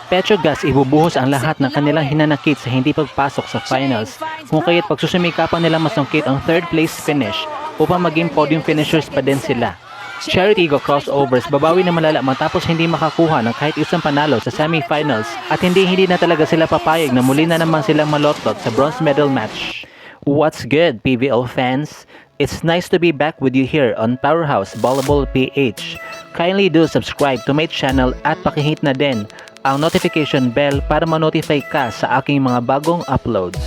Petrogas ibubuhos ang lahat ng kanilang hinanakit sa hindi pagpasok sa finals, kung kaya't pagsusumikapan nila masungkit ang third place finish upang maging podium finishers pa din sila. Cherry Tigo crossovers babawi na malala matapos hindi makakuha ng kahit isang panalo sa semifinals at hindi na talaga sila papayag na muli na naman silang malotlot sa bronze medal match. What's good, PVL fans? It's nice to be back with you here on Powerhouse Volleyball PH. Kindly do subscribe to my channel at pakihit na din ang notification bell para ma-notify ka sa aking mga bagong uploads.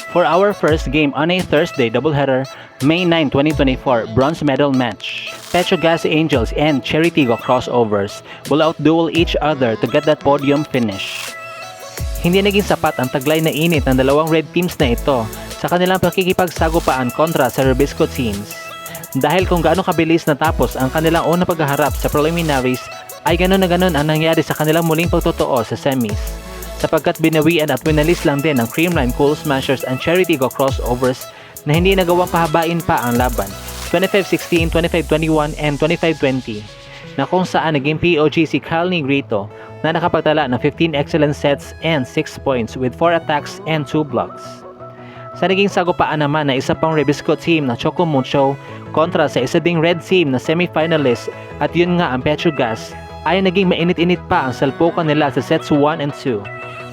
For our first game on a Thursday doubleheader, May 9, 2024 bronze medal match, Petrogas Angels and Cherry Tigo crossovers will outduel each other to get that podium finish. Hindi naging sapat ang taglay na init ng dalawang red teams na ito sa kanilang pakikipagsagupaan kontra sa Rubisco teams. Dahil kung gaano kabilis natapos ang kanilang unang paghaharap sa preliminaries, ay gano'n na gano'n ang nangyari sa kanilang muling pagtotoo sa semis. Sapagkat binawian at winalis lang din ng Creamline Cool Smashers and Cherry Tigo crossovers na hindi nagawang pahabain pa ang laban, 25-16, 25-21, and 25-20, na kung saan naging POG si Kyle Negrito na nakapagtala ng 15 excellent sets and 6 points with 4 attacks and 2 blocks. Sa naging sagupaan naman na isa pang Rubisco team na Choco Mucho kontra sa isa ding red team na semifinalist at yun nga ang Petrogas, ay naging mainit-init pa ang salpukan nila sa sets 1 and 2.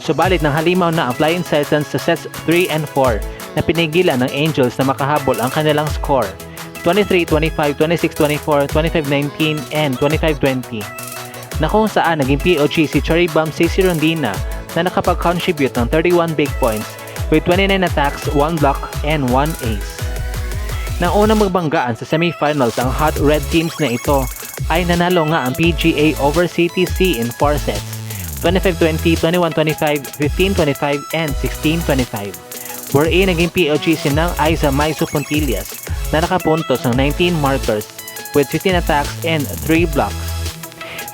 Subalit nang halimaw na ang Flying Titans sa sets 3 and 4 na pinigilan ng Angels na makahabol ang kanilang score 23-25, 26-24, 25-19, and 25-20, na kung saan naging POG si Cherry Bomb Ceci Rondina na nakapag-contribute ng 31 big points with 29 attacks, 1 block, and 1 ace. Nang unang magbanggaan sa semifinals ang hot red teams na ito ay nanalo nga ang PGA over CTC in 4 sets, 25-20, 21-25, 15-25, and 16-25. Wherein naging POG si Nang Aiza Maiso Puntillas na nakapuntos ng 19 markers with 15 attacks and 3 blocks.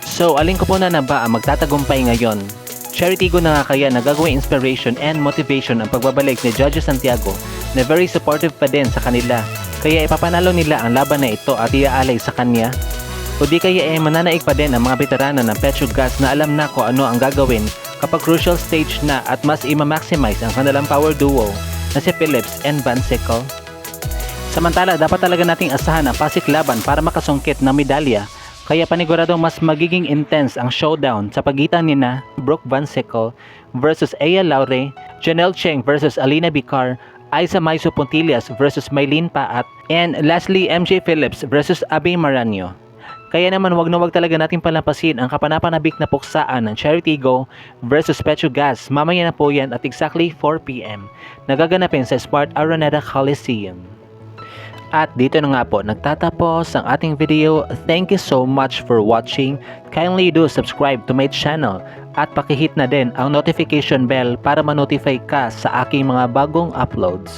So, alin ko po na ba ang magtatagumpay ngayon? Cherry Tigo na nga kaya nagagawing inspiration and motivation ang pagbabalik ni Judge Santiago na very supportive pa din sa kanila, kaya ipapanalo nila ang laban na ito at iaalay sa kanya? O di kaya mananaig pa din ang mga veterano ng Petrogas na alam na kung ano ang gagawin kapag crucial stage na at mas ima-maximize ang kanilang power duo na si Phillips and Van Sickle? Samantala, dapat talaga nating asahan ang pasiklaban para makasungkit ng medalya, kaya paniguradong mas magiging intense ang showdown sa pagitan nina Brooke Van Sickle versus Aya Laure, Janelle Cheng versus Alina Bicar, Aiza Maiso Puntillas versus Maylene Paat, and lastly MJ Phillips versus Abe Maranyo. Kaya naman wag na wag talaga natin palampasin ang kapanapanabik na puksaan ng Cherry Tigo versus Petrogas. Mamaya na po yan at exactly 4 PM. Nagaganapin sa Smart Araneta Coliseum. At dito na nga po nagtatapos ang ating video. Thank you so much for watching. Kindly do subscribe to my channel at pakihit na din ang notification bell para ma-notify ka sa aking mga bagong uploads.